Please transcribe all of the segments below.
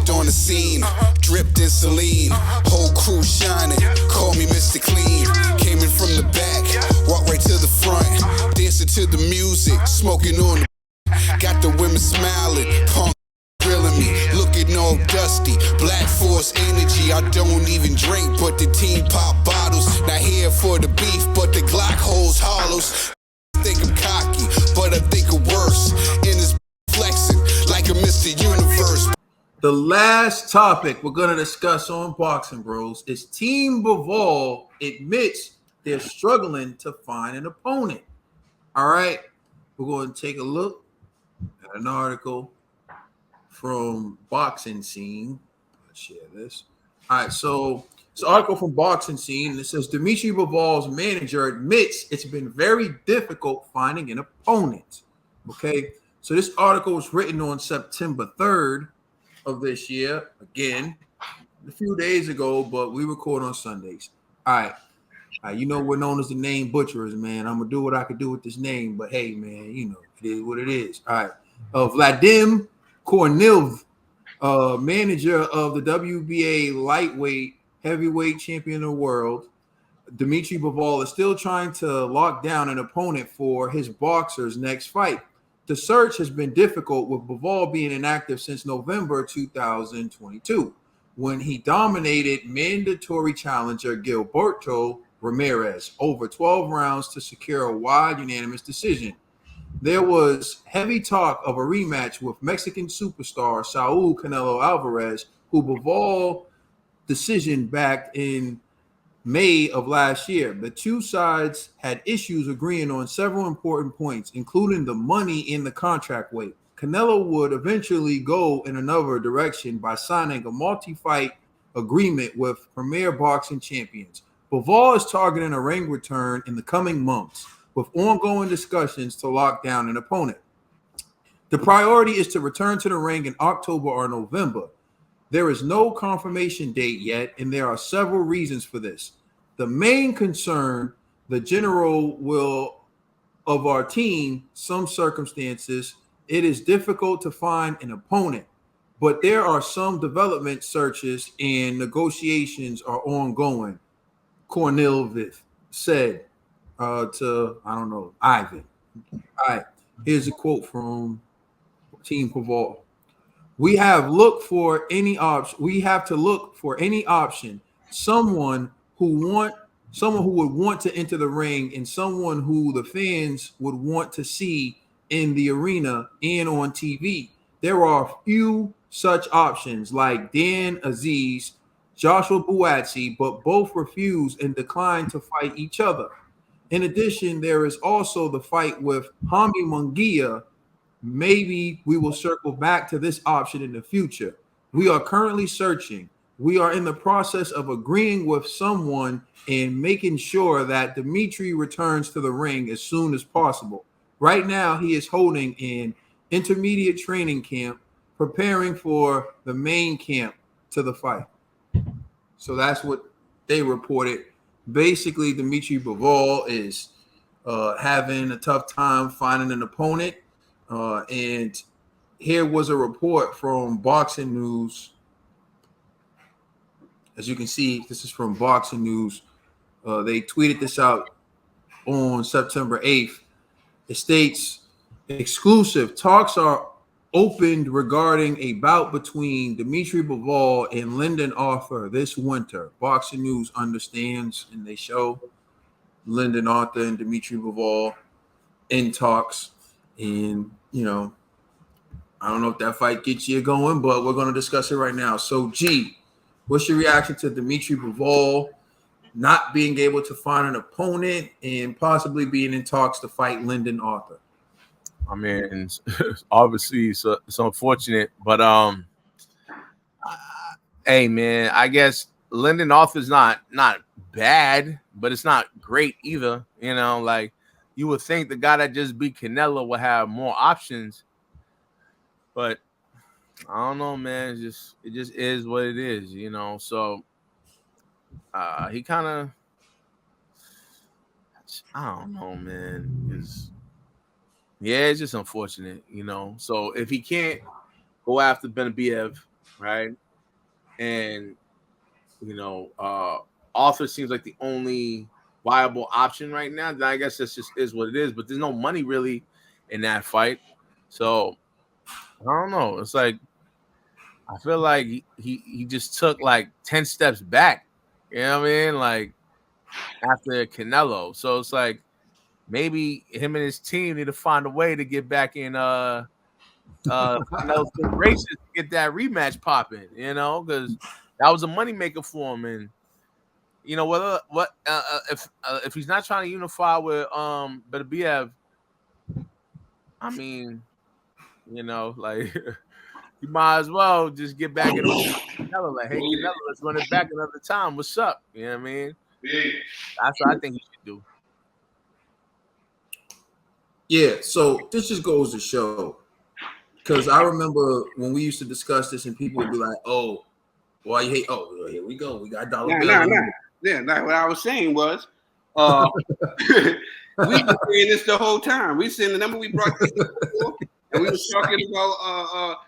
Stepped on the scene, dripped in saline. Whole crew shining, call me Mr. Clean. Came in from the back, walked right to the front. Dancing to the music, smoking on the. Got the women smiling, punk grilling me, looking all dusty. Black Force energy, I don't even drink, but the team pop bottles. Not here for the beef, but the Glock holds hollows. Think I'm cocky, but I think I'm worse. In this flexing like a Mr. Universe. The last topic we're going to discuss on Boxing Bros is Team Bivol admits they're struggling to find an opponent. All right, we're going to take a look at an article from Boxing Scene. Let's share this. All right, so this article from Boxing Scene, it says Dimitri Bivol's manager admits it's been very difficult finding an opponent. Okay, so this article was written on September 3rd of this year. Again, a few days ago, but we record on Sundays. All right. You know, we're known as the name butchers, man. I'm gonna do what I can do with this name, but hey, man, you know, it is what it is. All right. Vladim Kornilov, manager of the WBA lightweight heavyweight champion of the world, Dimitri Bivol is still trying to lock down an opponent for his boxer's next fight. The search has been difficult, with Bivol being inactive since November 2022, when he dominated mandatory challenger Gilberto Ramirez over 12 rounds to secure a wide unanimous decision. There was heavy talk of a rematch with Mexican superstar Saul Canelo Alvarez, who Bivol decision backed in May of last year. The two sides had issues agreeing on several important points, including the money in the contract weight. Canelo would eventually go in another direction by signing a multi-fight agreement with Premier Boxing Champions. Bivol is targeting a ring return in the coming months, with ongoing discussions to lock down an opponent. The priority is to return to the ring in October or November. There is no confirmation date yet, and there are several reasons for this. The main concern, the general will of our team, some circumstances, it is difficult to find an opponent, but there are some development searches and negotiations are ongoing, Kornilov said to, I don't know, Ivan. All right, here's a quote from Team Bivol. We have to look for any option. Someone who would want to enter the ring, and someone who the fans would want to see in the arena and on TV. There are few such options like Dan Aziz, Joshua Buatsi, but both refuse and decline to fight each other. In addition, there is also the fight with Hami Munguia. Maybe we will circle back to this option in the future. We are currently searching. We are in the process of agreeing with someone and making sure that Dimitri returns to the ring as soon as possible. Right now, he is holding an intermediate training camp, preparing for the main camp to the fight. So that's what they reported. Basically, Dimitri Bivol is having a tough time finding an opponent. And here was a report from Boxing News. As you can see, this is from Boxing News. They tweeted this out on September 8th. It states, exclusive talks are opened regarding a bout between Dimitri Bivol and Lyndon Arthur this winter. Boxing News understands, and they show Lyndon Arthur and Dimitri Bivol in talks. And, you know, I don't know if that fight gets you going, but we're going to discuss it right now. So, G, what's your reaction to Dimitri Bivol not being able to find an opponent and possibly being in talks to fight Lyndon Arthur? I mean, obviously it's unfortunate, but hey, man, I guess Lyndon Arthur's not bad, but it's not great either. You know, like you would think the guy that just beat Canelo would have more options, but I don't know, man. It just is what it is, you know. So he kind of, I don't know, man. It's just unfortunate, you know. So if he can't go after Benavidez, right? And Arthur seems like the only viable option right now. Then I guess this just is what it is. But there's no money really in that fight, so I don't know. It's like I feel like he just took like 10 steps back. You know what I mean? Like after Canelo, so it's like maybe him and his team need to find a way to get back in Canelo's good graces to get that rematch popping. Because that was a moneymaker for him, and if he's not trying to unify with Beterbiev, I mean, like you might as well just get back in the Canelo. Like, hey Canelo, let's run it back another time. What's up? You know what I mean? That's what I think he should do. Yeah, so this just goes to show, because I remember when we used to discuss this and people would be like, oh, why you hate? Oh, here we go. We got dollar bill. Yeah, like what I was saying was, we've been saying this the whole time. We saying the number we brought this before, and we was talking about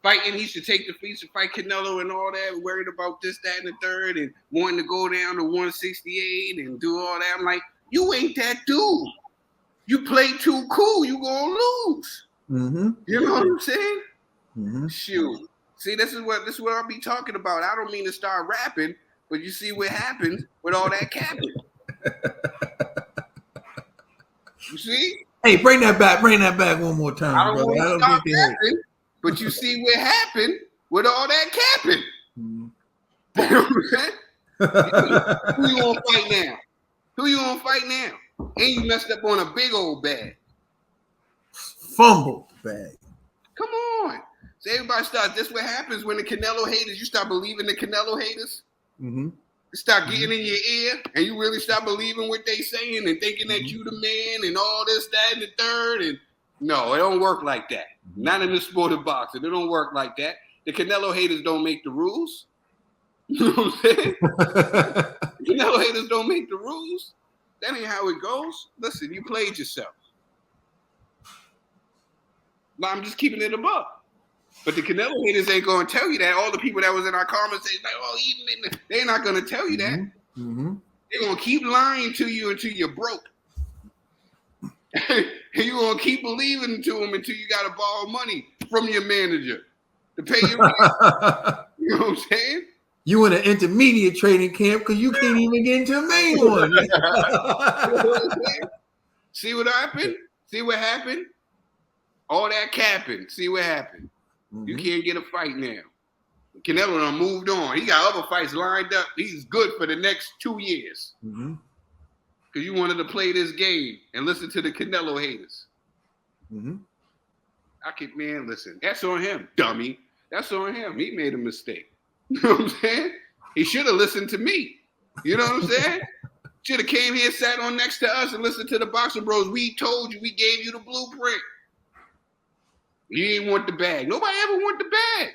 fighting. He should take the feet to fight Canelo and all that. Worried about this, that, and the third, and wanting to go down to 168 and do all that. I'm like, you ain't that dude. You play too cool. You gonna lose. Mm-hmm. You know what I'm saying? Mm-hmm. Shoot. See, this is what I'll be talking about. I don't mean to start rapping, but you see what happens with all that capping. You see? Hey, bring that back one more time, I don't brother. want to stop rapping, but you see what happened with all that capping. Mm-hmm. Who you gonna fight now? Who you gonna fight now? And you messed up on a big old bag. Fumbled bag. Come on. So everybody starts. This what happens when the Canelo haters, you start believing the Canelo haters. Mm-hmm. They start getting in your ear, and you really start believing what they saying and thinking that you the man and all this, that, and the third. And no, it don't work like that. Not in the sport of boxing. It don't work like that. The Canelo haters don't make the rules. You know what I'm saying? Canelo haters don't make the rules. That ain't how it goes. Listen, you played yourself. No, I'm just keeping it above. But the Canelo haters ain't going to tell you that. All the people that was in our comments say, like, oh, they're not going to tell you that. Mm-hmm. They're going to keep lying to you until you're broke. And you're going to keep believing to them until you got to borrow money from your manager to pay your rent. You know what I'm saying? You in an intermediate training camp because you can't even get into a main one. See what happened? See what happened? All that capping. See what happened? Mm-hmm. You can't get a fight now. Canelo done moved on. He got other fights lined up. He's good for the next 2 years. Mm-hmm. Because you wanted to play this game and listen to the Canelo haters. Mm-hmm. Man, listen. That's on him, dummy. That's on him. He made a mistake. You know what I'm saying? He should have listened to me. You know what I'm saying? Should have came here, sat on next to us, and listened to the Boxing Bros. We told you. We gave you the blueprint. You didn't want the bag. Nobody ever want the bag.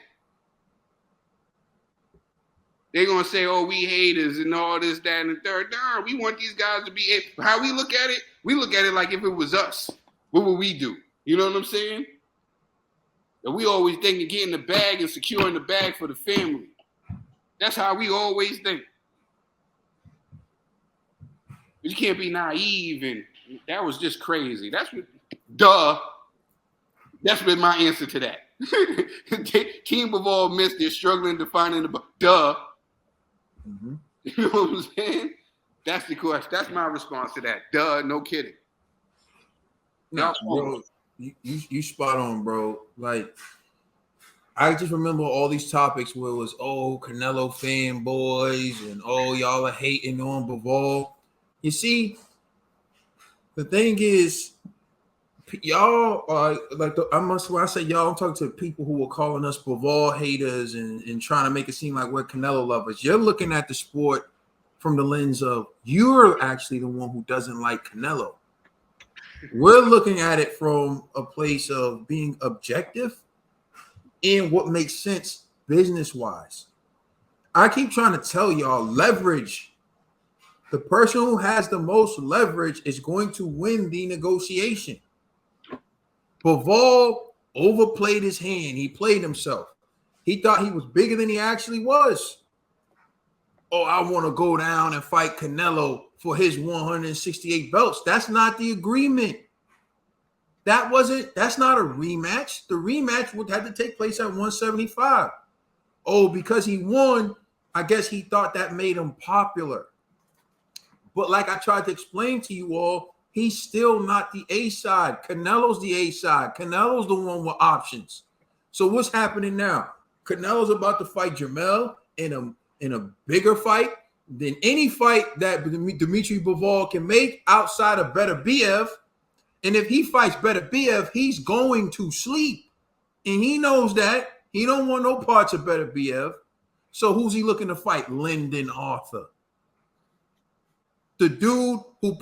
They're going to say, oh, we haters and all this, that, and the third. Nah, we want these guys to be – how we look at it like if it was us. What would we do? You know what I'm saying? And we always think of getting the bag and securing the bag for the family. That's how we always think. But you can't be naive, and that was just crazy. That's what – duh. That's been my answer to that. Team Bivol missed. They're struggling to find the duh. Mm-hmm. You know what I'm saying? That's the question. That's my response to that. Duh, no kidding. No, bro, you spot on, bro. Like, I just remember all these topics where it was, oh, Canelo fanboys and oh, y'all are hating on Bivol. You see, the thing is, y'all are like when I say y'all, I'm talking to people who were calling us Bivol haters and trying to make it seem like we're Canelo lovers. You're looking at the sport from the lens of you're actually the one who doesn't like Canelo. We're looking at it from a place of being objective and what makes sense business-wise. I keep trying to tell y'all, leverage. The person who has the most leverage is going to win the negotiation. Bivol overplayed his hand. He played himself. He thought he was bigger than he actually was. Oh, I want to go down and fight Canelo for his 168 belts. That's not the agreement. That's not a rematch. The rematch would have to take place at 175. Oh, because he won, I guess he thought that made him popular. But like I tried to explain to you all, he's still not the A side. Canelo's the A side. Canelo's the one with options. So what's happening now? Canelo's about to fight Jamel in a bigger fight than any fight that Dimitri Bivol can make outside of Beterbiev. And if he fights Beterbiev, he's going to sleep. And he knows that. He don't want no parts of Beterbiev. So who's he looking to fight? Lyndon Arthur. The dude who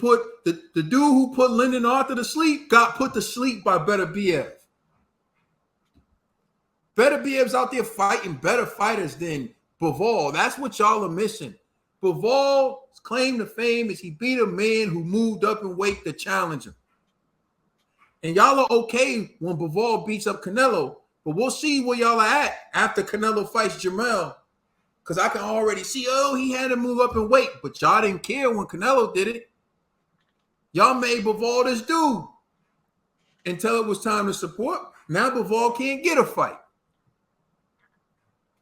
put Lyndon Arthur to sleep got put to sleep by Beterbiev. Beterbiev's out there fighting better fighters than Bivol. That's what y'all are missing. Bivol's claim to fame is he beat a man who moved up in weight to challenge him. And y'all are okay when Bivol beats up Canelo, but we'll see where y'all are at after Canelo fights Jamel. Because I can already see, he had to move up in weight. But y'all didn't care when Canelo did it. Y'all made Bivol this dude until it was time to support. Now Bivol can't get a fight.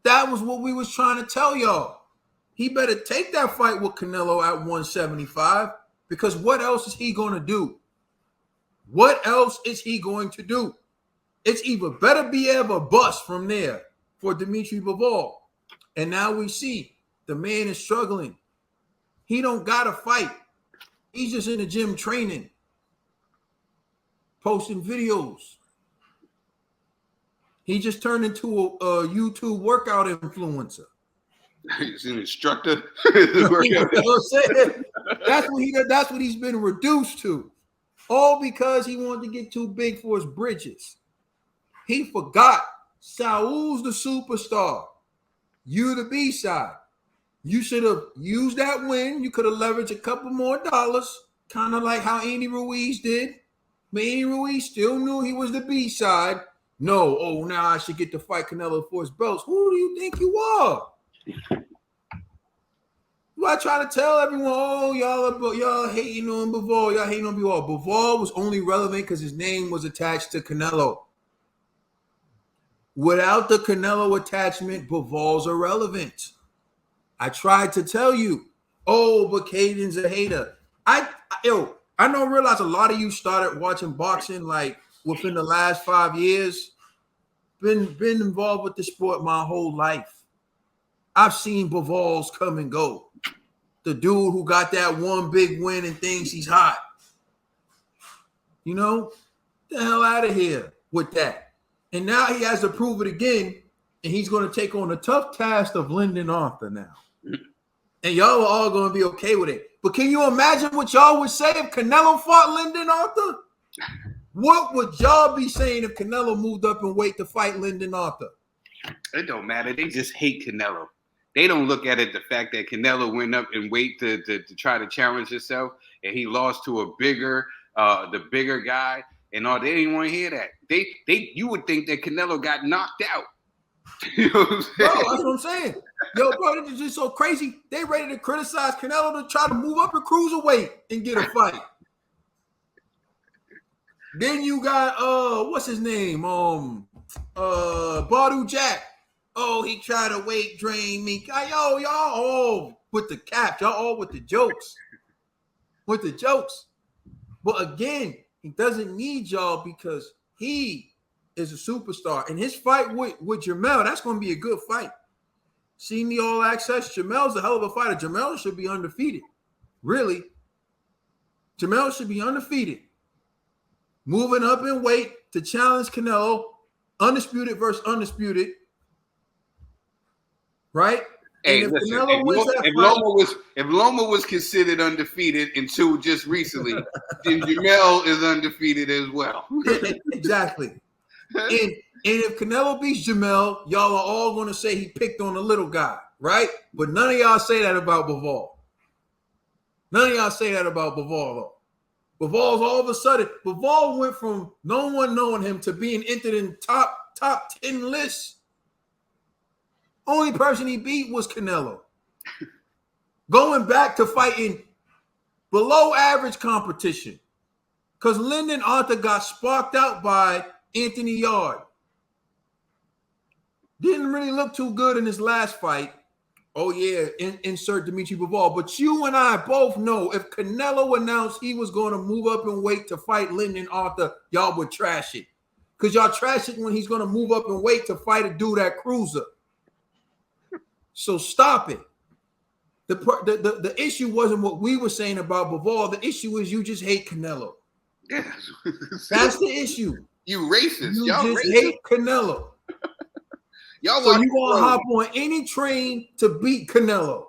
That was what we was trying to tell y'all. He better take that fight with Canelo at 175 because what else is he going to do? What else is he going to do? It's either Beterbiev or bust from there for Dimitri Bivol. And now we see the man is struggling. He don't got to fight. He's just in the gym training, posting videos. He just turned into a YouTube workout influencer. He's an instructor. You know what I'm saying? That's what he's been reduced to. All because he wanted to get too big for his britches. He forgot Saul's the superstar. You the B-side. You should have used that win. You could have leveraged a couple more dollars, kind of like how Andy Ruiz did. But Andy Ruiz still knew he was the B-side. No, now I should get to fight Canelo for his belts. Who do you think you are? I try to tell everyone, y'all hating on Bivol. Y'all hating on Bivol. Bivol was only relevant because his name was attached to Canelo. Without the Canelo attachment, Bivol's irrelevant. I tried to tell you. But Caden's a hater. I don't realize a lot of you started watching boxing like within the last 5 years. Been involved with the sport my whole life. I've seen Bivol's come and go. The dude who got that one big win and thinks he's hot. You know, the hell out of here with that. And now he has to prove it again, and he's going to take on the tough task of Lyndon Arthur now. And y'all are all going to be okay with it. But can you imagine what y'all would say if Canelo fought Lyndon Arthur? What would y'all be saying if Canelo moved up in weight to fight Lyndon Arthur? It don't matter. They just hate Canelo. They don't look at it the fact that Canelo went up in weight to try to challenge himself, and he lost to a bigger, the bigger guy, and all. They didn't want to hear that. You would think that Canelo got knocked out. You know what I'm saying? Bro, that's what I'm saying. Yo, bro, this is just so crazy. They ready to criticize Canelo to try to move up in cruiserweight and get a fight. Then you got what's his name? Badu Jack. Oh, he tried to weight drain me. Yo, y'all all with the cap. Y'all all with the jokes. With the jokes. But again, he doesn't need y'all because he is a superstar. And his fight with Jamel, that's going to be a good fight. Seeing the All Access, Jamel's a hell of a fighter. Jamel should be undefeated. Really. Jamel should be undefeated. Moving up in weight to challenge Canelo. Undisputed versus undisputed. Right? Hey, and listen, if Loma was considered undefeated until just recently, then Jamel is undefeated as well. Exactly. And if Canelo beats Jamel, y'all are all going to say he picked on the little guy, right? But none of y'all say that about Bivol. None of y'all say that about Bivol, though. Bivol's all of a sudden, Bivol went from no one knowing him to being entered in top 10 lists. Only person he beat was Canelo. Going back to fighting below average competition. Because Lyndon Arthur got sparked out by Anthony Yard. Didn't really look too good in his last fight. Oh, yeah, insert Dimitri Bivol. But you and I both know if Canelo announced he was going to move up in weight to fight Lyndon Arthur, y'all would trash it. Because y'all trash it when he's going to move up in weight to fight a dude at cruiser. So stop it. The issue wasn't what we were saying about Bivol. The issue is you just hate Canelo. Yes. That's the issue. You racist. You Y'all just racist. hate Canelo. Y'all So want you gonna hop on any train to beat Canelo.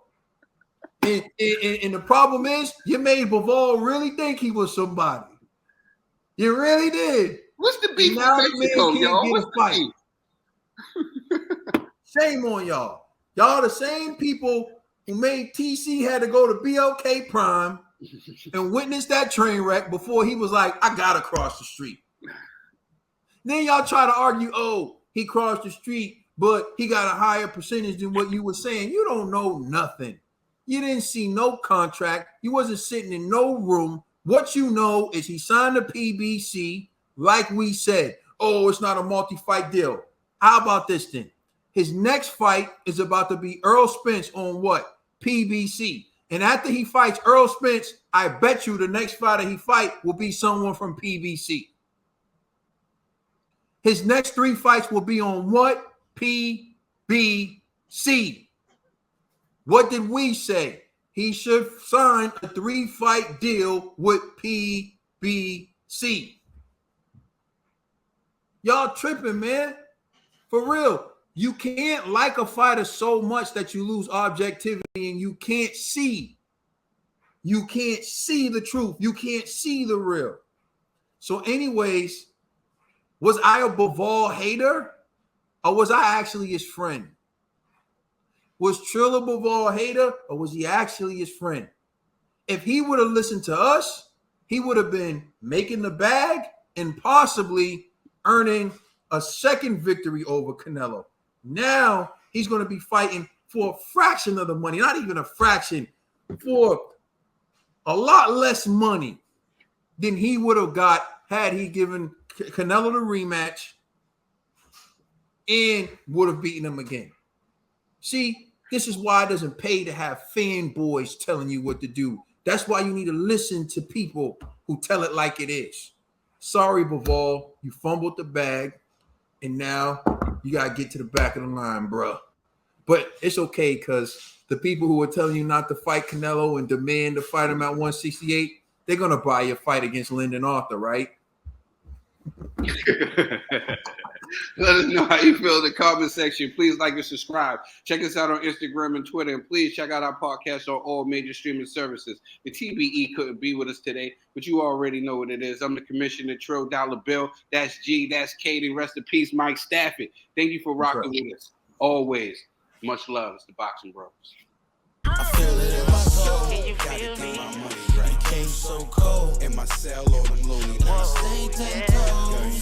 And the problem is you made Bivol really think he was somebody. You really did. What's the beef Now with the Mexico, man can't y'all? get What's a the fight. beef? Shame on y'all. Y'all the same people who made TC had to go to BLK Prime and witness that train wreck before he was like, I gotta cross the street. Then y'all try to argue, oh, he crossed the street, but he got a higher percentage than what you were saying. You don't know nothing. You didn't see no contract. You wasn't sitting in no room. What you know is he signed a PBC, like we said. Oh, it's not a multi-fight deal. How about this then? His next fight is about to be Earl Spence on what? PBC. And after he fights Earl Spence, I bet you the next fighter he fight will be someone from PBC. His next 3 fights will be on what? PBC. What did we say? He should sign a 3-fight deal with PBC. Y'all tripping, man. For real. You can't like a fighter so much that you lose objectivity and you can't see. You can't see the truth. You can't see the real. So anyways, was I a Bivol hater or was I actually his friend? Was Trill a Bivol hater or was he actually his friend? If he would have listened to us, he would have been making the bag and possibly earning a second victory over Canelo. Now he's going to be fighting for a fraction of the money, not even a fraction, for a lot less money than he would have got had he given Canelo the rematch and would have beaten him again. See, this is why it doesn't pay to have fanboys telling you what to do. That's why you need to listen to people who tell it like it is. Sorry, Bivol, you fumbled the bag, and now you got to get to the back of the line, bro. But it's okay because the people who are telling you not to fight Canelo and demand to fight him at 168, they're going to buy your fight against Lyndon Arthur, right? Let us know how you feel in the comment section. Please like and subscribe. Check us out on Instagram and Twitter. And please check out our podcast on all major streaming services. The TBE couldn't be with us today, but you already know what it is. I'm the Commissioner Trill Dollar Bill. That's G. That's Katie. Rest in peace, Mike Stafford. Thank you for rocking with us. Always. Much love. It's the Boxing Bros. I feel it in my soul. Can you feel me? My money right. Came so cold in my cell, all them loony. Stay 10 toes.